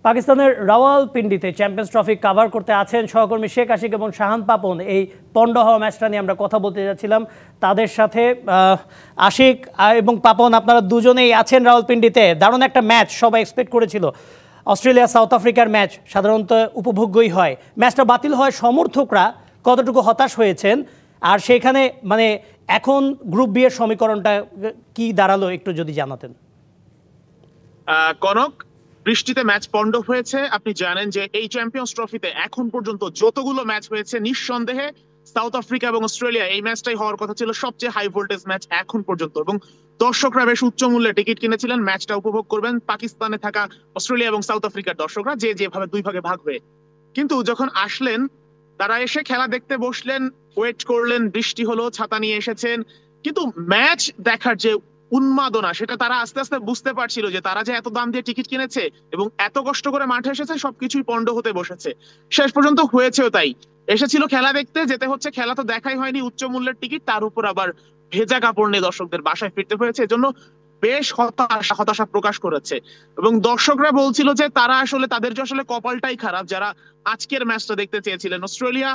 পাকিস্তানের রাওয়ালপিন্ডিতে champions trophy cover করতে আছেন সহকর্মী শেখ আশিক এবং শাহান পাপন। এই পন্ড হওয়া ম্যাচটা নিয়ে আমরা কথা বলতে যাচ্ছিলাম তাদের সাথে। আশিক এবং পাপন, আপনারা দুজনেই আছেন রাওয়ালপিন্ডিতে। দারুণ একটা ম্যাচ সবাই এক্সপেক্ট করেছিল। অস্ট্রেলিয়া সাউথ আফ্রিকার ম্যাচ সাধারণত উপভোগ্যই হয়। ম্যাচটা বাতিল হয়, সমর্থকরা কতটুকু হতাশ হয়েছেন, আর সেখানে মানে এখন গ্রুপ বি এর সমীকরণটা কি দাঁড়ালো একটু যদি জানাতেন। কনক, বৃষ্টিতে ম্যাচ পন্ড হয়েছে। আপনি জানেন যে এই চ্যাম্পিয়ন্স ট্রফিতে এখন পর্যন্ত যতগুলো ম্যাচ হয়েছে নিঃসন্দেহে সাউথ আফ্রিকা এবং অস্ট্রেলিয়া এই ম্যাচটাই হওয়ার কথা ছিল সবচেয়ে হাই ভোল্টেজ ম্যাচ এখন পর্যন্ত, এবং দর্শকরা বেশ উচ্চ মূল্যে টিকিট কিনেছিলেন ম্যাচটা উপভোগ করবেন পাকিস্তানে থাকা অস্ট্রেলিয়া এবং সাউথ আফ্রিকার দর্শকরা, যে যেভাবে দুই ভাগে ভাগ হয়ে। কিন্তু যখন আসলেন, তারা এসে খেলা দেখতে বসলেন, ওয়েট করলেন, বৃষ্টি হলো, ছাতা নিয়ে এসেছেন, কিন্তু ম্যাচ দেখার যে উন্মাদনা সেটা তারা আস্তে আস্তে বুঝতে পারছিল যে তারা যে এত দাম দিয়ে টিকিট কিনেছে এবং এত কষ্ট করে মাঠে এসেছে সবকিছুই পন্ড হতে বসেছে। শেষ পর্যন্ত হয়েছেও তাই। এসেছিল খেলা দেখতে, যেতে হচ্ছে, খেলা তো দেখাই হয়নি, উচ্চ মূল্যের টিকিট, তার উপর আবার ভেজা কাপড় নিয়ে দর্শকদের বাসায় ফিরতে হয়েছে। এজন্য বেশ হতাশা প্রকাশ করেছে, এবং দর্শকরা বলছিল যে তারা আসলে তাদের যে আসলে কপালটাই খারাপ যারা আজকের ম্যাচটা দেখতে চেয়েছিলেন। অস্ট্রেলিয়া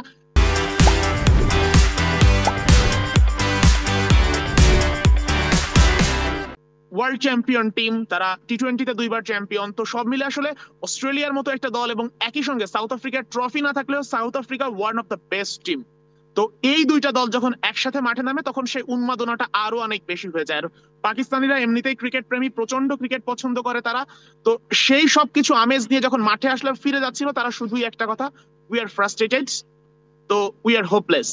ওয়ার্ল্ড চ্যাম্পিয়ন টিম, তারা টি-20-তে দুইবার চ্যাম্পিয়ন। তো সব মিলে আসলে অস্ট্রেলিয়ার মতো একটা দল এবং একই সঙ্গে সাউথ আফ্রিকার ট্রফি না থাকলেও south Africa one of the best team. তো এই দুইটা দল যখন একসাথে মাঠে নামে তখন সেই উন্মাদনাটা আরো অনেক বেশি হয়ে যায়। আর পাকিস্তানিরা এমনিতেই ক্রিকেট প্রেমী, প্রচন্ড ক্রিকেট পছন্দ করে তারা। তো সেই সবকিছু আমেজ নিয়ে যখন মাঠে আসলে ফিরে যাচ্ছিল, তারা শুধুই একটা কথা, উই আর ফ্রাস্ট্রেটেড, তো উই আর হোপলেস।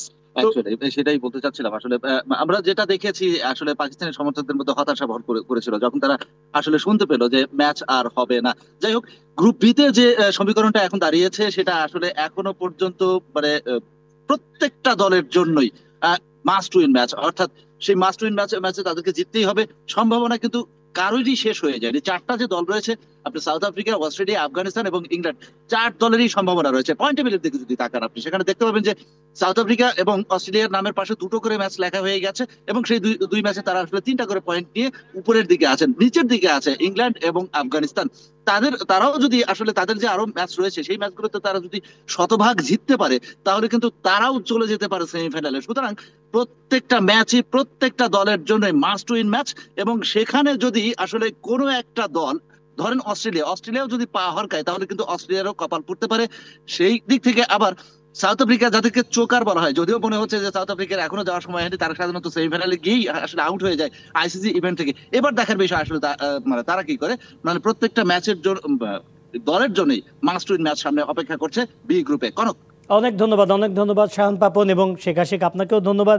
সেটাই বলতে চাচ্ছিলাম। আসলে আমরা যেটা দেখেছি, আসলে পাকিস্তানের সমর্থকদের মধ্যে হতাশা ভর করেছিল যখন তারা আসলে শুনতে পেলো যে ম্যাচ আর হবে না। যাই হোক, গ্রুপ বি তে যে সমীকরণটা এখন দাঁড়িয়েছে সেটা আসলে এখনো পর্যন্ত মানে প্রত্যেকটা দলের জন্যই মাস্ট উইন ম্যাচ, অর্থাৎ সেই মাস্ট উইন ম্যাচে তাদেরকে জিততেই হবে। সম্ভাবনা কিন্তু কারোরই শেষ হয়ে যায়নি। চারটা যে দল রয়েছে, আপনি সাউথ আফ্রিকা, অস্ট্রেলিয়া, আফগানিস্তান এবং ইংল্যান্ড, চার দলেরই সম্ভাবনা রয়েছে। পয়েন্ট টেবিলের দিকে যদি তাকান আপনি, সেখানে দেখতে পাবেন যে সাউথ আফ্রিকা এবং অস্ট্রেলিয়ার নামের পাশে দুটো করে ম্যাচ লেখা হয়ে গেছে, এবং সেই দুই ম্যাচে তারা আসলে 3টা করে পয়েন্ট নিয়ে উপরের দিকে আছেন। নিচের দিকে আছে ইংল্যান্ড এবং আফগানিস্তান। তারাও যদি আসলে তাদের যে আরো ম্যাচ রয়েছে সেই ম্যাচগুলোতে তারা যদি শতভাগ জিততে পারে তাহলে কিন্তু তারাও চলে যেতে পারে সেমিফাইনালে। সুতরাং প্রত্যেকটা ম্যাচই প্রত্যেকটা দলের জন্য মাস্ট উইন ম্যাচ, এবং সেখানে যদি আসলে কোনো একটা দল, ধরেন অস্ট্রেলিয়াও যদি পা হরকায় তাহলে কিন্তু অস্ট্রেলিয়ারও কপাল পড়তে পারে। সেই দিক থেকে আবার সাউথ আফ্রিকা, যাদেরকে চোকার বলা হয়, যদিও মনে হচ্ছে যে সাউথ আফ্রিকার এখনো যাওয়ার সময় হয়নি, তারা সাধারণত সেমিফাইনালে গিয়েই আসলে আউট হয়ে যায় আইসিসি ইভেন্ট থেকে। এবার দেখার বিষয় আসলে মানে তারা কি করে। মানে প্রত্যেকটা ম্যাচের দলের জন্যই মাস্ট উইন ম্যাচ সামনে অপেক্ষা করছে বি গ্রুপে। কনক, অনেক ধন্যবাদ শাহান পাপন এবং শেখ আশিক, আপনাকেও ধন্যবাদ।